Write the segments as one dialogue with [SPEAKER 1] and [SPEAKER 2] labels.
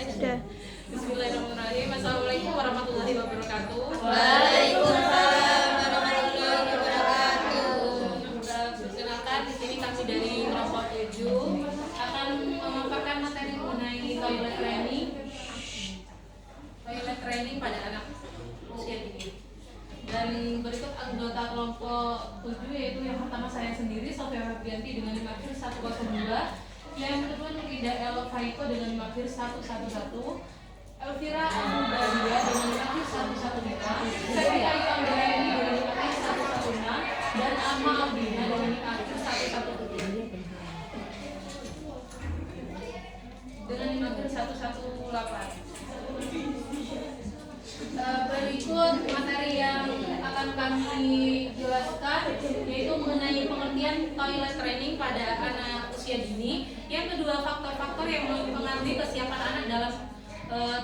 [SPEAKER 1] Sudah.
[SPEAKER 2] Bismillahirrahmanirrahim. Assalamualaikum warahmatullahi wabarakatuh.
[SPEAKER 1] Waalaikumsalam warahmatullahi wabarakatuh.
[SPEAKER 2] Perkenalkan, di sini kami dari kelompok 7 akan memaparkan materi mengenai toilet training pada anak usia dini. Dan berikut anggota kelompok 7, yaitu yang pertama saya sendiri, Sofia Febrianti dengan NIM 102, yang kedua Nurida El Faiko dengan NIM 111, Elvira Anubadia dengan NIM 115, Febri Ayu Anggraini dengan NIM 116, dan Ama Aldina dengan NIM 117 dengan NIM 118. Berikut materi yang akan kami jelaskan, yaitu mengenai pengertian toilet training pada anak usia dini. Yang kedua, faktor-faktor yang mempengaruhi kesiapan anak dalam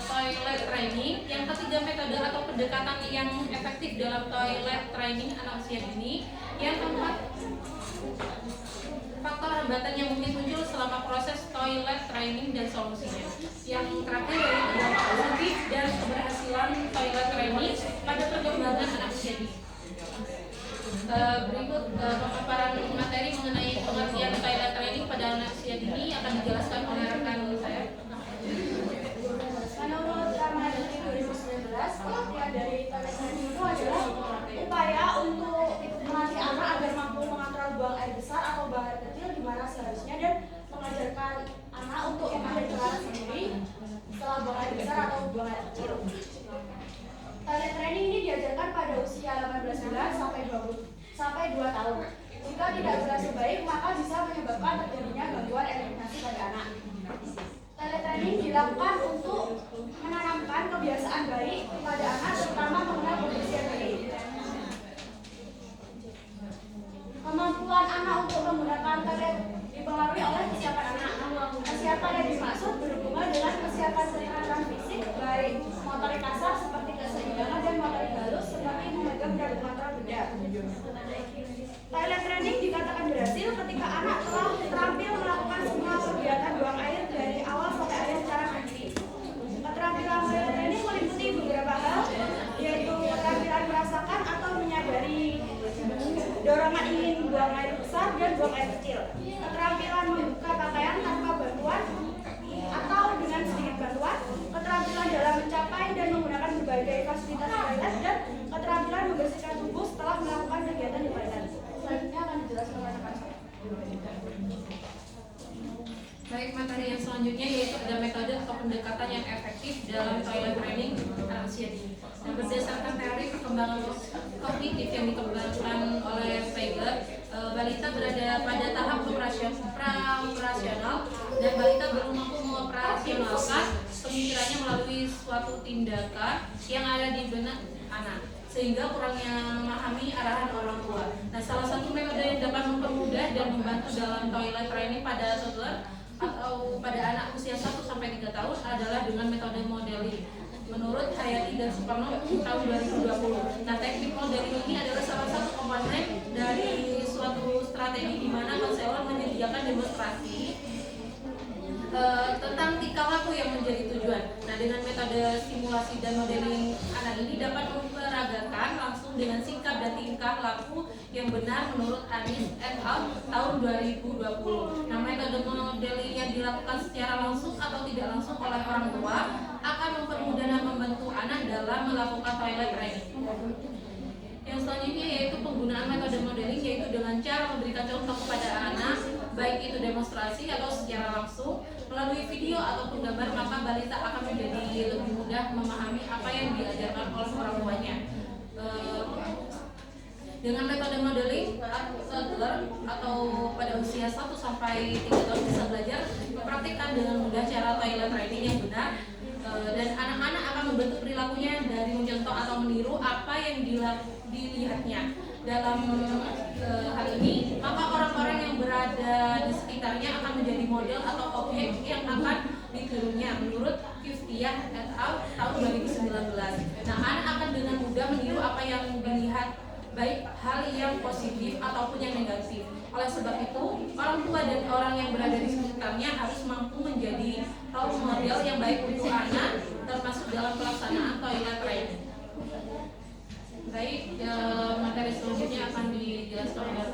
[SPEAKER 2] toilet training. Yang ketiga, metode atau pendekatan yang efektif dalam toilet training anak usia dini. Yang keempat, faktor hambatan yang mungkin muncul selama proses toilet training dan solusinya. Yang terakhir, yaitu dampak positif dan keberhasilan toilet training pada perkembangan anak usia dini. Berikut pemaparan materi mengenai pengertian toilet training pada anak usia dini akan dijelaskan oleh rekan saya.
[SPEAKER 3] Menurut Ramadan 2019, pengertian dari toilet training itu adalah upaya untuk melatih anak agar mampu mengontrol buang air besar atau buang air kecil di mana seharusnya, dan mengajarkan anak untuk mengendalikan sendiri setelah buang air besar atau buang air kecil. Toilet training ini diajarkan pada usia 18 bulan sampai 2 tahun. Jika tidak berhasil baik, maka bisa menyebabkan terjadinya gangguan eliminasi pada anak. Toilet training dilakukan untuk menanamkan kebiasaan baik pada anak, terutama mengenal kebersihan diri. Kemampuan anak untuk menggunakan toilet dipengaruhi oleh kesiapan anak. Kesiapan yang dimaksud berhubungan dengan kesiapan kesehatan fisik, baik motorik kasar seperti keseimbangan dan motorik halus seperti memegang dan mengontrol benda. Toilet training dikatakan berhasil ketika anak telah terampil melakukan semua kegiatan buang air dari awal sampai akhir secara mandiri. Keterampilan toilet training meliputi beberapa hal, yaitu keterampilan merasakan atau menyadari dorongan ingin buang air besar dan buang air kecil, keterampilan membuka pakaian tanpa bantuan atau dengan sedikit bantuan, keterampilan dalam mencapai dan menggunakan berbagai fasilitas toilet, dan keterampilan membersihkan tubuh setelah melakukan kegiatan di toilet. Selanjutnya akan dijelaskan oleh rekan saya.
[SPEAKER 2] Baik, materi yang selanjutnya yaitu ada metode atau pendekatan yang efektif dalam toilet training anak usia dini. Dan berdasarkan teori perkembangan kognitif yang dikembangkan oleh Feiger, balita berada pada tahap pra-operasional dan balita belum mampu mengoperasionalkan pemikirannya melalui suatu tindakan yang ada di benak anak, sehingga kurangnya memahami arahan orang tua. Nah, salah satu metode yang dapat mempermudah dan membantu dalam toilet training pada toddler atau pada anak usia 1-3 tahun adalah dengan metode modeling. Menurut Hayati dan Suparno tahun 2020. Nah, teknik modeling ini adalah salah satu komponen dari suatu strategi di mana konselor menyediakan demonstrasi tentang tingkah laku yang menjadi tujuan. Nah, dengan metode simulasi dan modeling anak ini dapat memperagakan langsung dengan sikap dan tingkah laku yang benar menurut Anis et al. Tahun 2020. Nah, metode modeling yang dilakukan secara langsung atau tidak langsung oleh orang tua akan mempermudah dan membantu anak dalam melakukan toilet training. Yang selanjutnya yaitu penggunaan metode modeling, yaitu dengan cara memberikan contoh kepada anak, baik itu demonstrasi atau secara langsung melalui video ataupun gambar, maka balita akan menjadi lebih mudah memahami apa yang diajarkan oleh orang tuanya. Dengan metode modeling, toddler atau pada usia 1-3 tahun bisa belajar mempraktikkan dengan mudah cara toilet training yang benar, dan anak-anak akan membentuk perilakunya dari mencontoh atau meniru apa yang dilihatnya. Dalam hal ini, maka orang-orang yang berada di sekitarnya akan menjadi model atau objek yang akan ditirunya menurut Kiftiah et al. Tahun 2019. Nah, anak akan dengan mudah meniru apa yang dilihat, baik hal yang positif ataupun yang negatif. Oleh sebab itu, orang tua dan orang yang berada di sekitarnya harus mampu menjadi role model yang baik untuk dalam pelaksanaan toilet training. Baik, materi selanjutnya akan dijelaskan oleh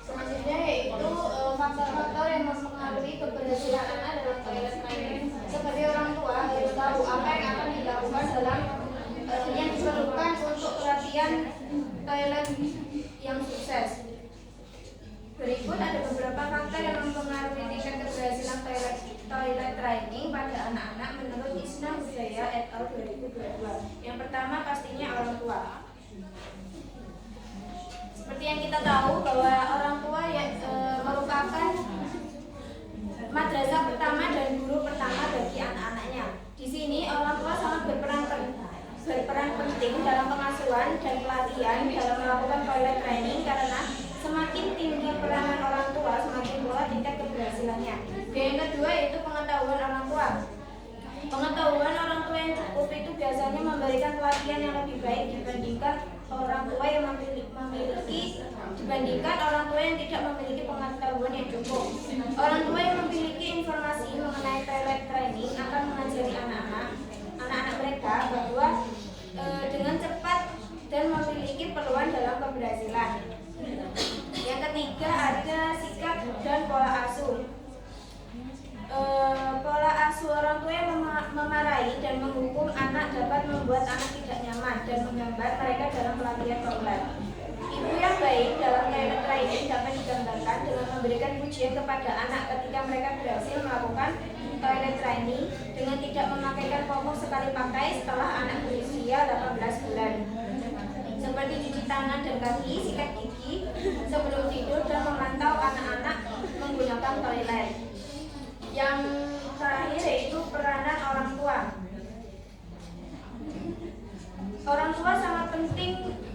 [SPEAKER 3] Selanjutnya yaitu faktor-faktor yang mempengaruhi keberhasilan anak dalam toilet training. Seperti orang tua harus tahu apa yang akan dilakukan dalam yang diperlukan untuk pelatihan toilet yang sukses. Berikut ada beberapa faktor yang mempengaruhi tingkat keberhasilan toilet training pada anak-anak menurut Isna Hudaya et al. 2022. Yang pertama pastinya orang tua. Seperti yang kita tahu bahwa orang tua merupakan madrasah pertama dan guru pertama bagi anak-anaknya. Di sini orang tua sangat berperan penting dalam pengasuhan dan pelatihan dalam melakukan toilet training karena semakin tinggi peranan orang tua, semakin pula tingkat keberhasilannya. Yang kedua yaitu pengetahuan orang tua. Pengetahuan orang tua yang cukup itu biasanya memberikan pelatihan yang lebih baik dibandingkan orang tua yang tidak memiliki pengetahuan yang cukup. Orang tua yang memiliki informasi mengenai toilet training akan mengajari anak-anak mereka bahwa dengan cepat dan memiliki peluang dalam keberhasilan. Yang ketiga ada sikap dan pola asuh. Pola asuh orang tua yang memarahi dan menghukum anak dapat membuat anak tidak nyaman dan menghambat mereka dalam pelatihan toilet. Ibu yang baik dalam toilet training dapat digambarkan dengan memberikan pujian kepada anak ketika mereka berhasil melakukan toilet training dengan tidak memakaikan popok sekali pakai setelah anak berusia 18 bulan. Seperti cuci tangan dan kaki, sikat gigi sebelum tidur dan memantau anak-anak menggunakan toilet. Yang terakhir yaitu peranan orang tua. Orang tua sangat penting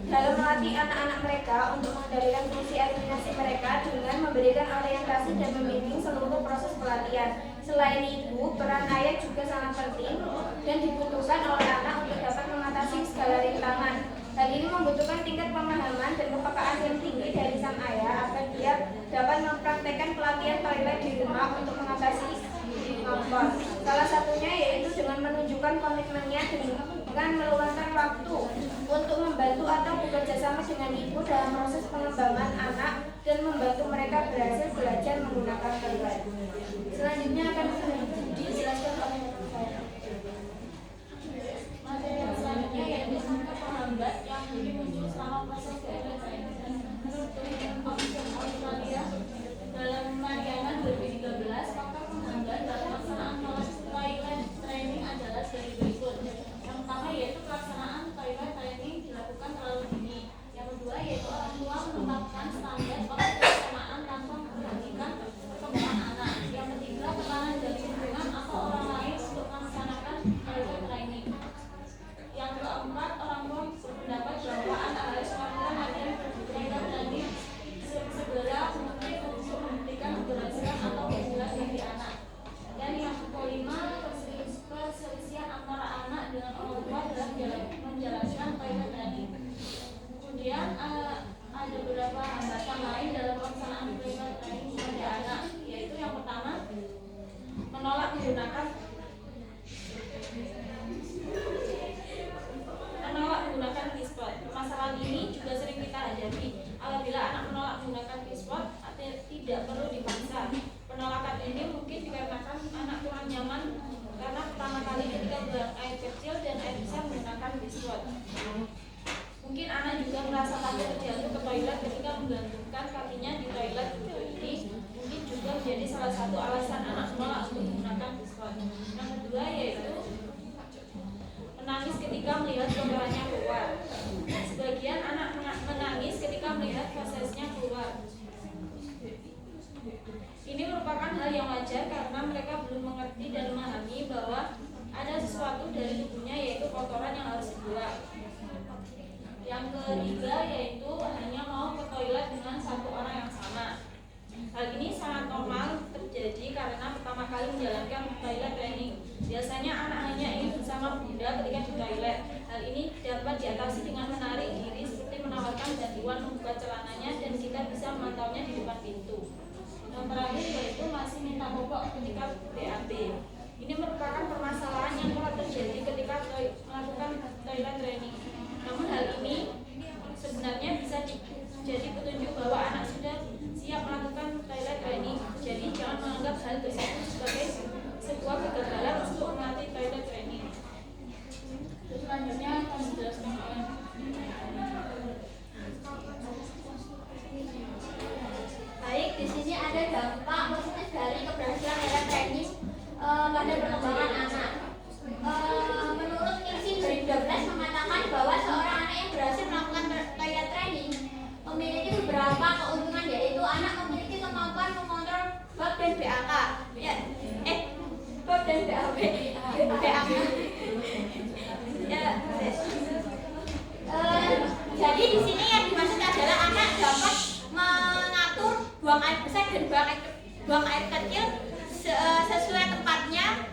[SPEAKER 3] dalam melatih anak-anak mereka untuk mengendalikan fungsi administrasi mereka dengan memberikan orientasi dan membimbing seluruh proses pelatihan. Selain itu, peran ayah juga sangat penting dan dibutuhkan oleh anak untuk dapat mengatasi segala rintangan. Hal ini membutuhkan tingkat pemahaman dan kepekaan yang tinggi dari sang ayah agar dia dapat mempraktekkan pelatihan toilet di rumah untuk mengatasi diskomfort. Salah satunya yaitu dengan menunjukkan komitmennya dengan meluangkan waktu untuk membantu atau bekerja sama dengan ibu dalam proses pengembangan anak dan membantu mereka berhasil belajar menggunakan toilet. Selanjutnya akan dijelaskan oleh saya. Materi yang selanjutnya yaitu faktor penghambat yang mungkin muncul selama proses toilet training. Menurut penelitian Commission Australia dalam Mariana 2013, faktor penghambat dalam pelaksanaan toilet training adalah sebagai berikut. Yang pertama yaitu pelaksanaan toilet training dilakukan terlalu dini. Yang kedua yaitu orang tua menetapkan standar pelaksanaan tanpa memperhatikan perkembangan anak. Yang ketiga tekanan dari lingkungan atau orang lain untuk melaksanakan toilet training. Yang keempat, orang tua berpendapat bahwa anak harus melakukan latihan toilet training segera mungkin untuk memberikan keberhasilan atau keunggulan bagi anak. Dan yang kelima, perselisihan antara anak dengan orang tua dalam menjalankan toilet training. Kemudian ada beberapa hambatan lain dalam pelaksanaan toilet training pada anak, yaitu yang pertama menolak menggunakan kispot. Masalah ini juga sering kita hadapi. Apabila anak menolak menggunakan kispot, tidak perlu dipaksa. Penolakan ini mungkin dikarenakan anak kurang nyaman karena pertama kali ketika buang air kecil dan air besar menggunakan kispot. Mungkin anak juga merasa takut terjatuh ke toilet ketika menggantungkan kakinya di toilet. Ini mungkin juga menjadi salah satu alasan anak menolak untuk menggunakan kispot. Yang kedua yaitu menangis ketika melihat kotorannya keluar. Sebagian anak menangis ketika melihat prosesnya keluar. Ini merupakan hal yang wajar karena mereka belum mengerti dan memahami bahwa ada sesuatu dari tubuhnya yaitu kotoran yang harus dibuang. Yang ketiga yaitu hanya mau ke toilet dengan satu orang yang sama. Hal ini sangat normal terjadi karena pertama kali menjalankan toilet training. Biasanya anak hanya ingin bersama bunda ketika di toilet. Hal ini dapat diatasi dengan menarik diri seperti menawarkan bantuan membuka celananya dan kita bisa memantaunya di depan pintu. Yang terakhir yaitu masih minta popok ketika BAB. Ini merupakan permasalahan yang telah terjadi pada perkembangan anak. Menurut Kirsi 2012 mengatakan bahwa seorang anak yang berhasil melakukan toilet training memiliki beberapa keuntungan, yaitu anak memiliki kemampuan mengontrol bab dan BAK. Bab dan BAK. Jadi di sini yang dimaksud adalah anak dapat mengatur buang air besar dan buang air kecil sesuai tempatnya,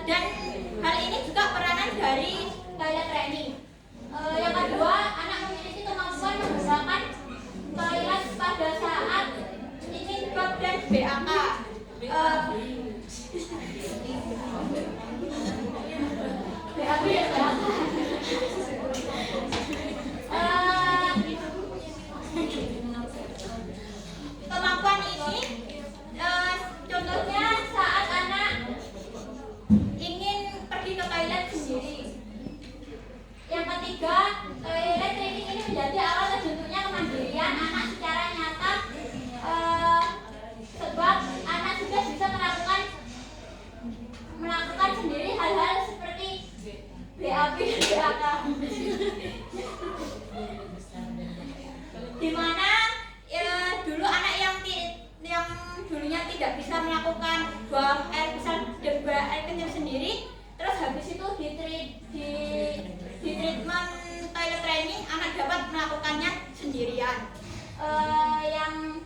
[SPEAKER 3] dan hal ini juga peranan dari toilet training. Yang kedua, anak memiliki kemampuan menggunakan toilet pada saat ingin bab dan BAK. BAK ya BAK. Kemampuan ini contohnya saat anak ingin pergi ke toilet sendiri. Yang ketiga, toilet training ini menjadi awal terbentuknya kemandirian anak secara nyata, sebab anak sudah bisa melakukan sendiri hal-hal seperti BAB dan BAK. Dimana dulu anak yang dulunya tidak bisa melakukan buang air besar dan buang air kecil sendiri, terus habis itu di treatment toilet training anak dapat melakukannya sendirian. Yang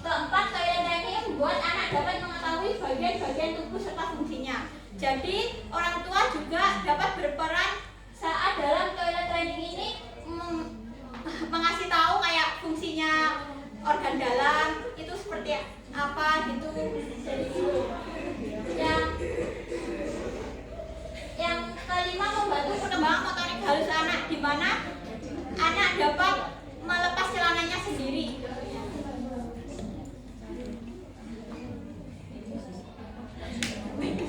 [SPEAKER 3] keempat, toilet training membuat anak dapat mengetahui bagian-bagian tubuh serta fungsinya. Jadi orang tua juga dapat berperan saat dalam toilet training ini mengasih tahu kayak fungsinya organ dalam itu seperti apa gitu. Jadi yang kelima, membantu perkembangan motorik halus anak, di mana anak dapat melepas celananya sendiri.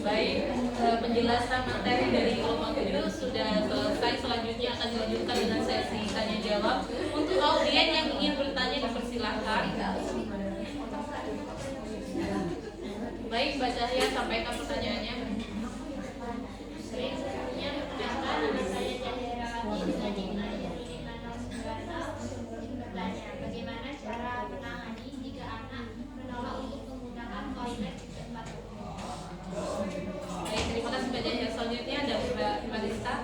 [SPEAKER 2] Baik, penjelasan materi dari kelompok 7 sudah selesai. Selanjutnya akan dilanjutkan dengan sesi tanya jawab. Untuk audien yang ingin bertanya dipersilahkan. Baik, Mbak Cahya, sampaikan pertanyaannya.
[SPEAKER 3] Sebelumnya perkenalkan, nama saya Cahya Rawati dari bertanya, bagaimana cara menangani jika anak menolak untuk menggunakan toilet di tempat umum?
[SPEAKER 2] Baik, terima kasih Mbak Cahya. Selanjutnya ada Mbak Madista.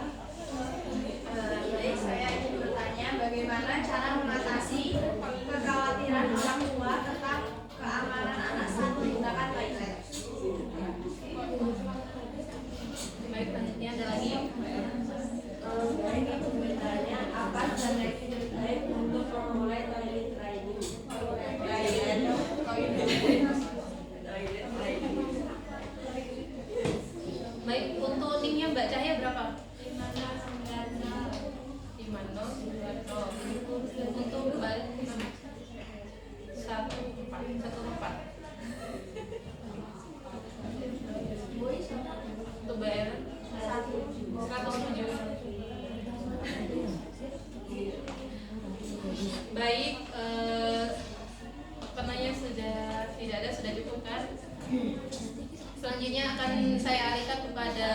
[SPEAKER 1] Baik, saya ingin bertanya bagaimana cara mengatasi kekhawatiran orang tua tentang keamanan anak saat menggunakan toilet.
[SPEAKER 2] Baik, selanjutnya ada lagi.
[SPEAKER 1] Baik, aku bertanya apa strategi terbaik untuk memulai toilet training?
[SPEAKER 2] Baik, untuk timnya Mbak Cahya berapa? 5-0. Untuk Mbak 1-4. Untuk Mbak Ellen 107. Baik, pertanyaan sudah tidak ada, sudah cukup kan? Selanjutnya akan saya alihkan kepada